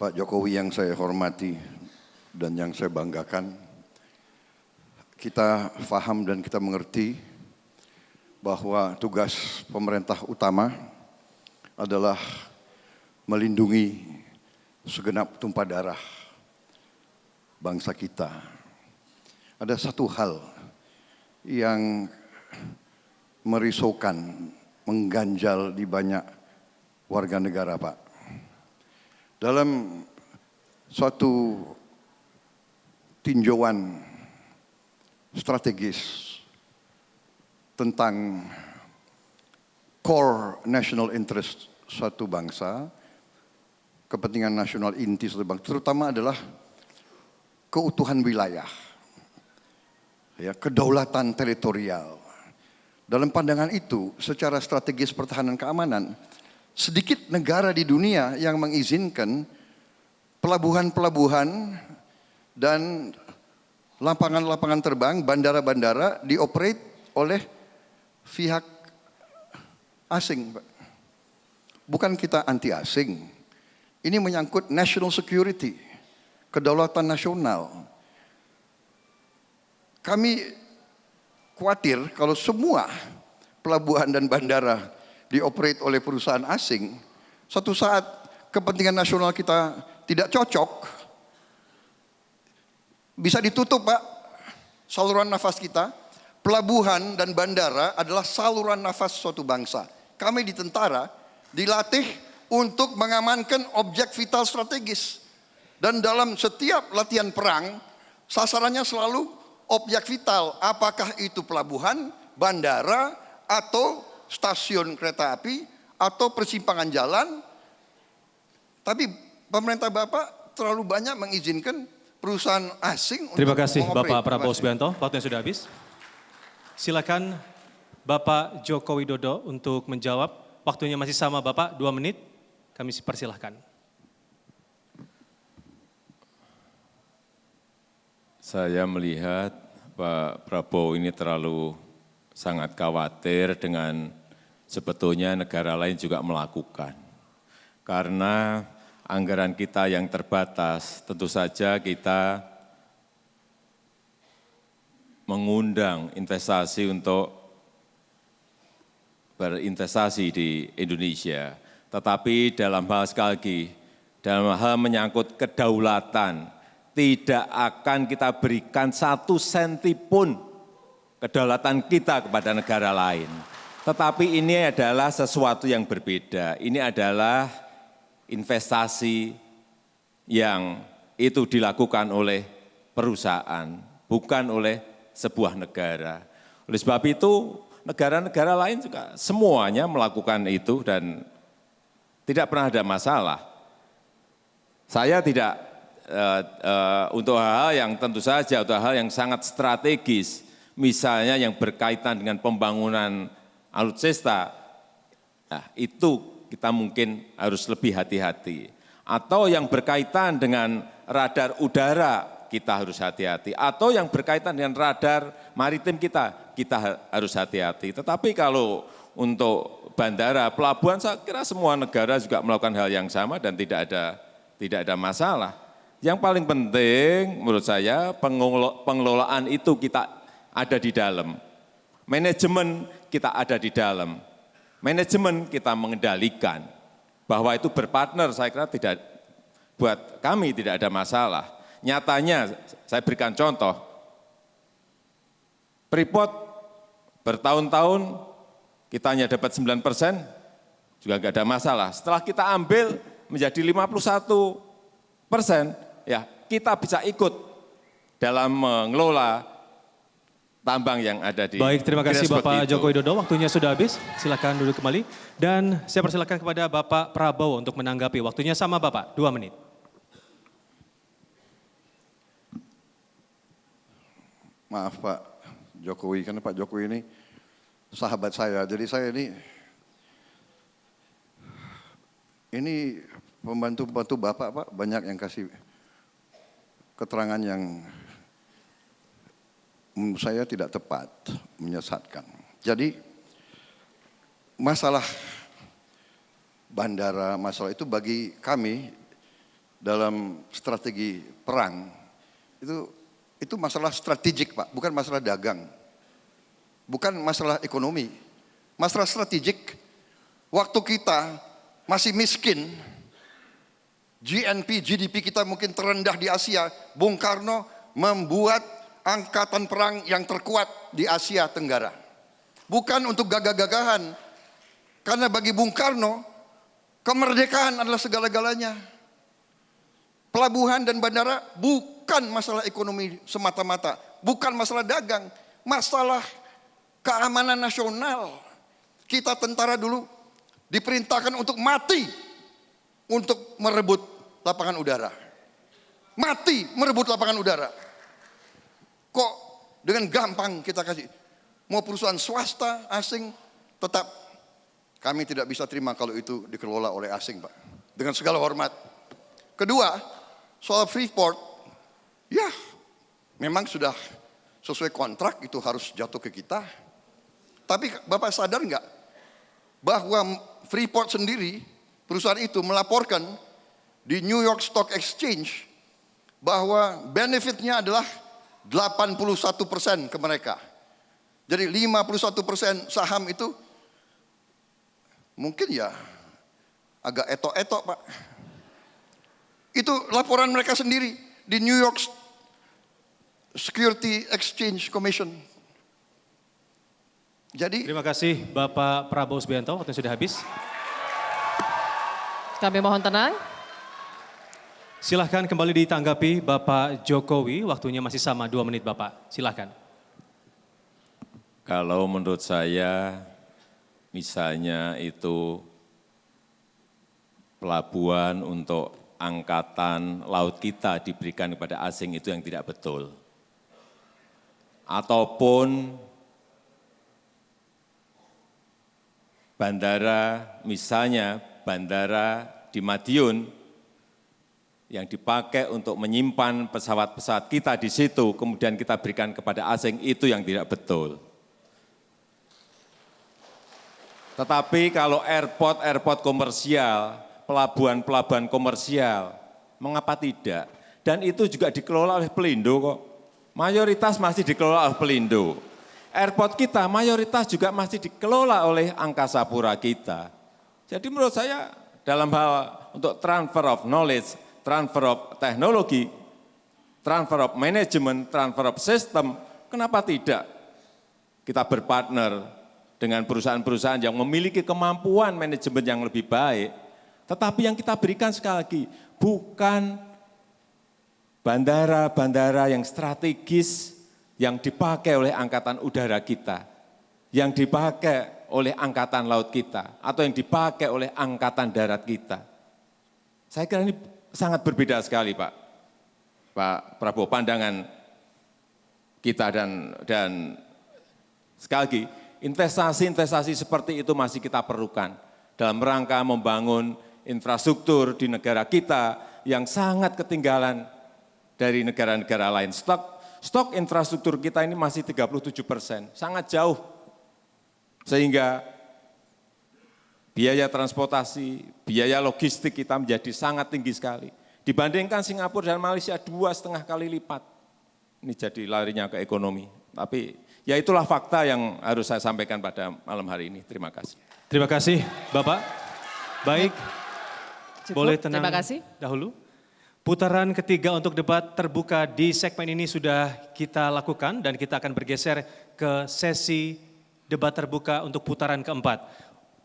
Pak Jokowi yang saya hormati dan yang saya banggakan, kita paham dan kita mengerti bahwa tugas pemerintah utama adalah melindungi segenap tumpah darah bangsa kita. Ada satu hal yang merisaukan, mengganjal di banyak warga negara, Pak. Dalam suatu tinjauan strategis tentang core national interest suatu bangsa, kepentingan nasional inti suatu bangsa, terutama adalah keutuhan wilayah, ya, kedaulatan teritorial. Dalam pandangan itu, secara strategis pertahanan keamanan, sedikit negara di dunia yang mengizinkan pelabuhan-pelabuhan dan lapangan-lapangan terbang, bandara-bandara dioperate oleh pihak asing. Bukan kita anti asing, ini menyangkut national security, kedaulatan nasional. Kami khawatir kalau semua pelabuhan dan bandara dioperate oleh perusahaan asing, suatu saat kepentingan nasional kita tidak cocok, bisa ditutup, Pak, saluran nafas kita. Pelabuhan dan bandara adalah saluran nafas suatu bangsa. Kami di tentara dilatih untuk mengamankan objek vital strategis. Dan dalam setiap latihan perang, sasarannya selalu objek vital. Apakah itu pelabuhan, bandara, atau stasiun kereta api, atau persimpangan jalan. Tapi pemerintah Bapak terlalu banyak mengizinkan perusahaan asing. Terima kasih Bapak Prabowo Subianto, waktunya sudah habis. Silakan Bapak Joko Widodo untuk menjawab. Waktunya masih sama Bapak, 2 menit. Kami persilahkan. Saya melihat Pak Prabowo ini terlalu sangat khawatir dengan sebetulnya negara lain juga melakukan. Karena anggaran kita yang terbatas, tentu saja kita mengundang investasi untuk berinvestasi di Indonesia. Tetapi dalam hal, sekali lagi, dalam hal menyangkut kedaulatan, tidak akan kita berikan 1 senti pun kedaulatan kita kepada negara lain. Tetapi ini adalah sesuatu yang berbeda. Ini adalah investasi yang itu dilakukan oleh perusahaan, bukan oleh sebuah negara. Oleh sebab itu, negara-negara lain juga semuanya melakukan itu dan tidak pernah ada masalah. Saya tidak, untuk hal-hal yang tentu saja, untuk hal yang sangat strategis, misalnya yang berkaitan dengan pembangunan alutsista, nah itu kita mungkin harus lebih hati-hati. Atau yang berkaitan dengan radar udara, kita harus hati-hati. Atau yang berkaitan dengan radar maritim kita harus hati-hati. Tetapi kalau untuk bandara, pelabuhan, saya kira semua negara juga melakukan hal yang sama dan tidak ada masalah. Yang paling penting menurut saya pengelolaan itu kita ada di dalam. Manajemen kita ada di dalam. Manajemen kita mengendalikan. Bahwa itu berpartner, saya kira tidak, buat kami tidak ada masalah. Nyatanya, saya berikan contoh. Freeport bertahun-tahun, kita hanya dapat 9%, juga enggak ada masalah. Setelah kita ambil menjadi 51%, ya kita bisa ikut dalam mengelola tambang yang ada di. Baik, terima kasih Bapak Joko Widodo. Waktunya sudah habis. Silakan duduk kembali. Dan saya persilakan kepada Bapak Prabowo untuk menanggapi. Waktunya sama Bapak, 2 menit. Maaf Pak Jokowi, karena Pak Jokowi ini sahabat saya. Jadi saya ini pembantu-pembantu Bapak, Pak, banyak yang kasih keterangan yang menurut saya tidak tepat, menyesatkan. Jadi masalah bandara, masalah itu bagi kami dalam strategi perang itu masalah strategik, Pak, bukan masalah dagang. Bukan masalah ekonomi. Masalah strategik. Waktu kita masih miskin, GDP kita mungkin terendah di Asia, Bung Karno membuat angkatan perang yang terkuat di Asia Tenggara. Bukan untuk gagah-gagahan, karena bagi Bung Karno, kemerdekaan adalah segala-galanya. Pelabuhan dan bandara bukan masalah ekonomi semata-mata, bukan masalah dagang, masalah keamanan nasional. Kita tentara dulu diperintahkan untuk mati untuk merebut lapangan udara. Mati merebut lapangan udara. Kok dengan gampang kita kasih? Mau perusahaan swasta, asing, tetap kami tidak bisa terima kalau itu dikelola oleh asing, Pak. Dengan segala hormat. Kedua, soal Freeport, ya memang sudah sesuai kontrak itu harus jatuh ke kita. Tapi Bapak sadar nggak bahwa Freeport sendiri, perusahaan itu melaporkan di New York Stock Exchange bahwa benefitnya adalah 81% ke mereka. Jadi 51% saham itu mungkin ya agak etok-etok, Pak. Itu laporan mereka sendiri di New York Security Exchange Commission. Jadi Terima kasih Bapak Prabowo Subianto, waktu sudah habis. Kami mohon tenang. Silahkan kembali ditanggapi Bapak Jokowi, waktunya masih sama 2 menit Bapak, silahkan. Kalau menurut saya, misalnya itu pelabuhan untuk angkatan laut kita diberikan kepada asing itu yang tidak betul. Ataupun bandara, misalnya bandara di Madiun yang dipakai untuk menyimpan pesawat-pesawat kita di situ, kemudian kita berikan kepada asing, itu yang tidak betul. Tetapi kalau airport komersial, pelabuhan komersial, mengapa tidak? Dan itu juga dikelola oleh Pelindo kok. Mayoritas masih dikelola oleh Pelindo. Airport kita mayoritas juga masih dikelola oleh Angkasa Pura kita. Jadi menurut saya dalam hal untuk transfer of knowledge, transfer of teknologi, transfer of management, transfer of system, kenapa tidak kita berpartner dengan perusahaan-perusahaan yang memiliki kemampuan manajemen yang lebih baik, tetapi yang kita berikan sekali lagi bukan bandara-bandara yang strategis yang dipakai oleh angkatan udara kita, yang dipakai oleh angkatan laut kita, atau yang dipakai oleh angkatan darat kita. Saya kira ini sangat berbeda sekali, Pak Prabowo, pandangan kita dan sekali lagi, investasi-investasi seperti itu masih kita perlukan dalam rangka membangun infrastruktur di negara kita yang sangat ketinggalan dari negara-negara lain. Stok infrastruktur kita ini masih 37%, sangat jauh. Sehingga biaya transportasi, biaya logistik kita menjadi sangat tinggi sekali. Dibandingkan Singapura dan Malaysia 2,5 kali lipat. Ini jadi larinya ke ekonomi. Tapi ya itulah fakta yang harus saya sampaikan pada malam hari ini. Terima kasih. Terima kasih Bapak. Baik, Cukup, boleh tenang terima kasih. dahulu. Putaran ketiga untuk debat terbuka di segmen ini sudah kita lakukan dan kita akan bergeser ke sesi debat terbuka untuk putaran keempat.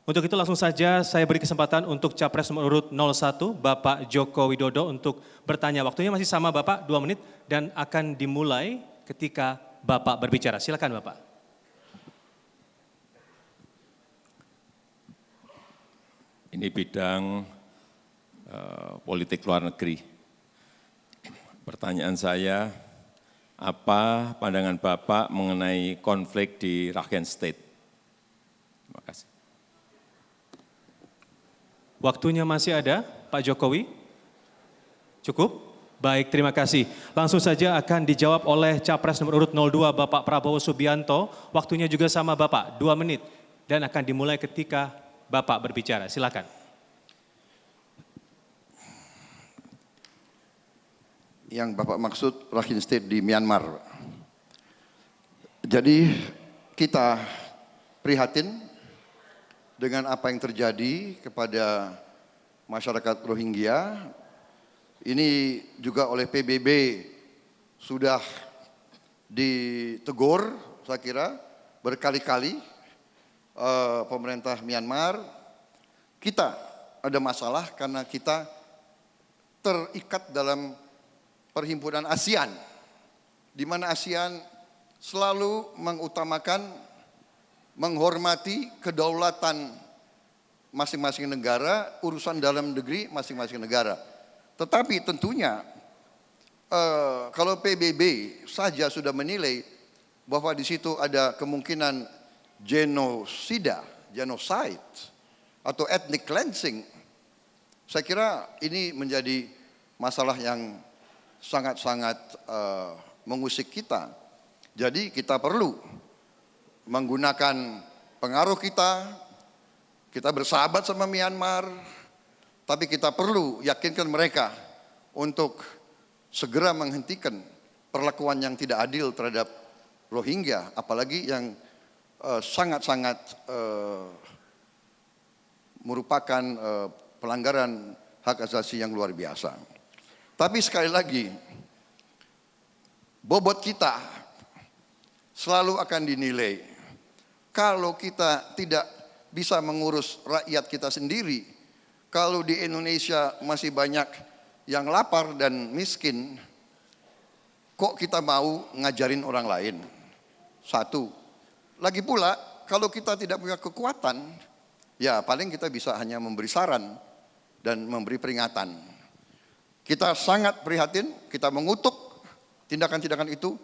Untuk itu langsung saja saya beri kesempatan untuk Capres nomor urut 01 Bapak Joko Widodo untuk bertanya. Waktunya masih sama Bapak 2 menit dan akan dimulai ketika Bapak berbicara. Silakan Bapak. Ini bidang politik luar negeri. Pertanyaan saya, apa pandangan Bapak mengenai konflik di Rakhine State? Terima kasih. Waktunya masih ada, Pak Jokowi? Cukup? Baik, terima kasih. Langsung saja akan dijawab oleh Capres nomor urut 02 Bapak Prabowo Subianto. Waktunya juga sama Bapak, 2 menit. Dan akan dimulai ketika Bapak berbicara. Silakan. yang Bapak maksud Rakhine State di Myanmar. Jadi kita prihatin dengan apa yang terjadi kepada masyarakat Rohingya. Ini juga oleh PBB sudah ditegur, saya kira berkali-kali pemerintah Myanmar. Kita ada masalah karena kita terikat dalam perhimpunan ASEAN, di mana ASEAN selalu mengutamakan menghormati kedaulatan masing-masing negara, urusan dalam negeri masing-masing negara. Tetapi tentunya kalau PBB saja sudah menilai bahwa di situ ada kemungkinan genosida, genocide atau ethnic cleansing, saya kira ini menjadi masalah yang sangat-sangat mengusik kita. Jadi kita perlu menggunakan pengaruh kita bersahabat sama Myanmar, tapi kita perlu yakinkan mereka untuk segera menghentikan perlakuan yang tidak adil terhadap Rohingya, apalagi yang sangat-sangat merupakan pelanggaran hak asasi yang luar biasa. Tapi sekali lagi, bobot kita selalu akan dinilai. Kalau kita tidak bisa mengurus rakyat kita sendiri, kalau di Indonesia masih banyak yang lapar dan miskin, kok kita mau ngajarin orang lain? Satu. Lagi pula, kalau kita tidak punya kekuatan, ya paling kita bisa hanya memberi saran dan memberi peringatan. Kita sangat prihatin, kita mengutuk tindakan-tindakan itu,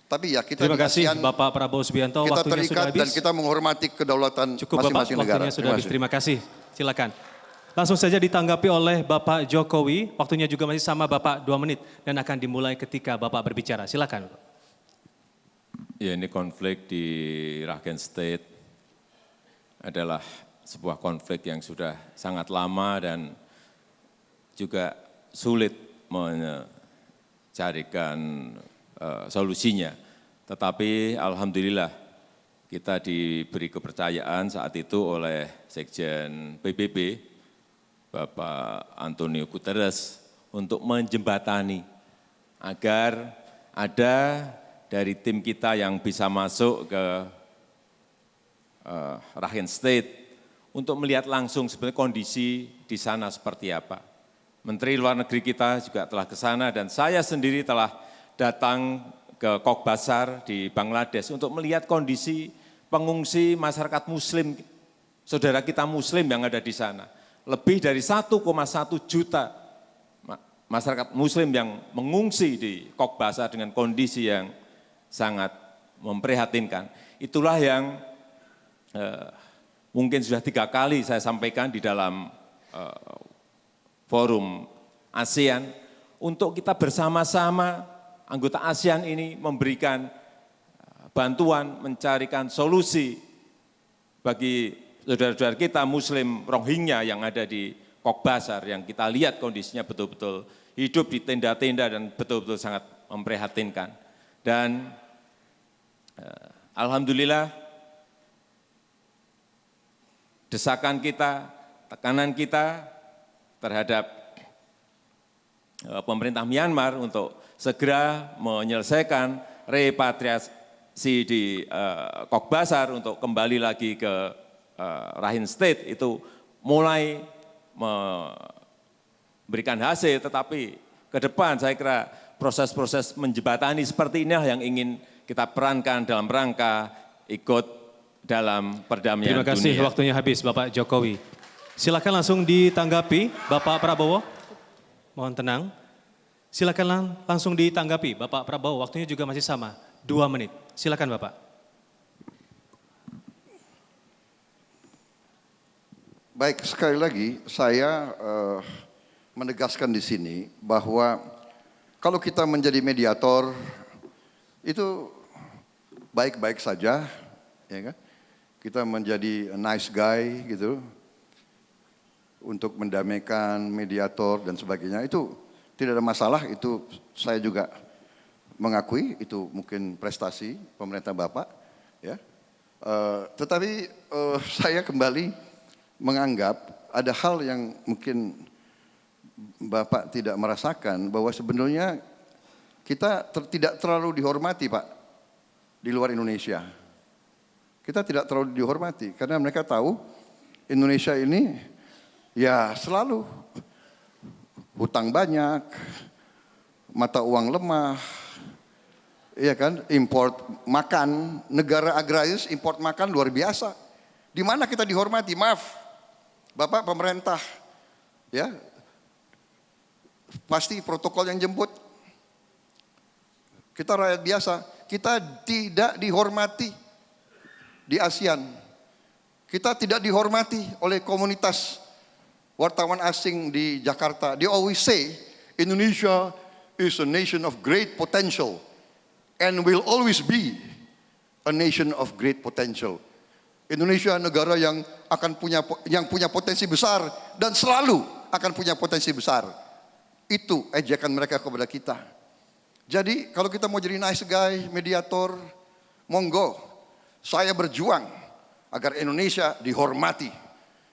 tapi ya kita terima kasih ASEAN, Bapak Prabowo Subianto, kita waktunya sudah terikat habis. dan kita menghormati kedaulatan Cukup Bapak, masing-masing negara. waktunya sudah habis. Terima kasih. Silakan. Langsung saja ditanggapi oleh Bapak Jokowi, waktunya juga masih sama Bapak 2 menit dan akan dimulai ketika Bapak berbicara. Silakan. Ya, ini konflik di Rakhine State adalah sebuah konflik yang sudah sangat lama dan juga sulit mencarikan solusinya. Tetapi alhamdulillah kita diberi kepercayaan saat itu oleh Sekjen PBB, Bapak Antonio Guterres, untuk menjembatani agar ada dari tim kita yang bisa masuk ke Rakhine State untuk melihat langsung sebenarnya kondisi di sana seperti apa. Menteri Luar Negeri kita juga telah ke sana dan saya sendiri telah datang ke Cox's Bazar di Bangladesh untuk melihat kondisi pengungsi masyarakat Muslim, saudara kita Muslim yang ada di sana. Lebih dari 1,1 juta masyarakat Muslim yang mengungsi di Cox's Bazar dengan kondisi yang sangat memprihatinkan. Itulah yang mungkin sudah 3 kali saya sampaikan di dalam forum ASEAN untuk kita bersama-sama anggota ASEAN ini memberikan bantuan, mencarikan solusi bagi saudara-saudara kita Muslim Rohingya yang ada di Cox's Bazar yang kita lihat kondisinya betul-betul hidup di tenda-tenda dan betul-betul sangat memprihatinkan. Dan alhamdulillah desakan kita, tekanan kita terhadap pemerintah Myanmar untuk segera menyelesaikan repatriasi di Cox's Bazar untuk kembali lagi ke Rakhine State itu mulai memberikan hasil, tetapi ke depan saya kira proses-proses menjembatani seperti inilah yang ingin kita perankan dalam rangka ikut dalam perdamaian dunia. Terima kasih, waktunya habis Bapak Jokowi. Silakan langsung ditanggapi Bapak Prabowo. Mohon tenang. Silakan langsung ditanggapi Bapak Prabowo, waktunya juga masih sama, 2 menit. Silakan Bapak. Baik, sekali lagi saya menegaskan di sini bahwa kalau kita menjadi mediator itu baik-baik saja, ya kan? Kita menjadi a nice guy gitu untuk mendamaikan mediator dan sebagainya itu tidak ada masalah, itu saya juga mengakui itu mungkin prestasi pemerintah Bapak, ya. Tetapi saya kembali menganggap ada hal yang mungkin Bapak tidak merasakan, bahwa sebenarnya kita tidak terlalu dihormati, Pak, di luar Indonesia. Kita tidak terlalu dihormati karena mereka tahu Indonesia ini ya selalu hutang banyak, mata uang lemah, iya kan, import makan, negara agraris import makan luar biasa. Di mana kita dihormati? Maaf, Bapak pemerintah, ya pasti protokol yang jemput. Kita rakyat biasa, kita tidak dihormati di ASEAN. Kita tidak dihormati oleh komunitas wartawan asing di Jakarta. They always say Indonesia is a nation of great potential and will always be a nation of great potential. Indonesia negara yang akan punya potensi besar dan selalu akan punya potensi besar. Itu ejekan mereka kepada kita. Jadi kalau kita mau jadi nice guy, mediator, monggo. Saya berjuang agar Indonesia dihormati.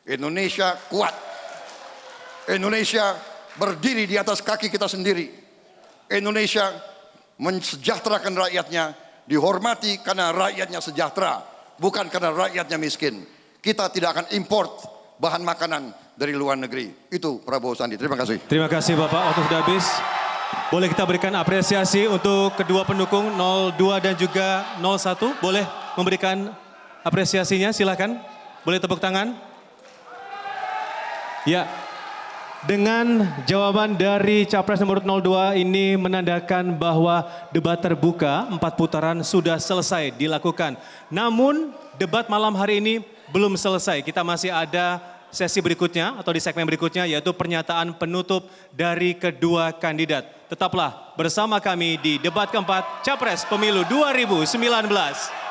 Indonesia kuat. Indonesia berdiri di atas kaki kita sendiri. Indonesia mensejahterakan rakyatnya, dihormati karena rakyatnya sejahtera, bukan karena rakyatnya miskin. Kita tidak akan import bahan makanan dari luar negeri. Itu Prabowo Sandi. Terima kasih. Terima kasih Bapak, waktu sudah habis. Boleh kita berikan apresiasi untuk kedua pendukung 02 dan juga 01. Boleh memberikan apresiasinya, silakan. Boleh tepuk tangan. Ya, dengan jawaban dari Capres nomor 02 ini menandakan bahwa debat terbuka 4 putaran sudah selesai dilakukan. Namun debat malam hari ini belum selesai. Kita masih ada sesi berikutnya atau di segmen berikutnya, yaitu pernyataan penutup dari kedua kandidat. Tetaplah bersama kami di debat keempat Capres Pemilu 2019.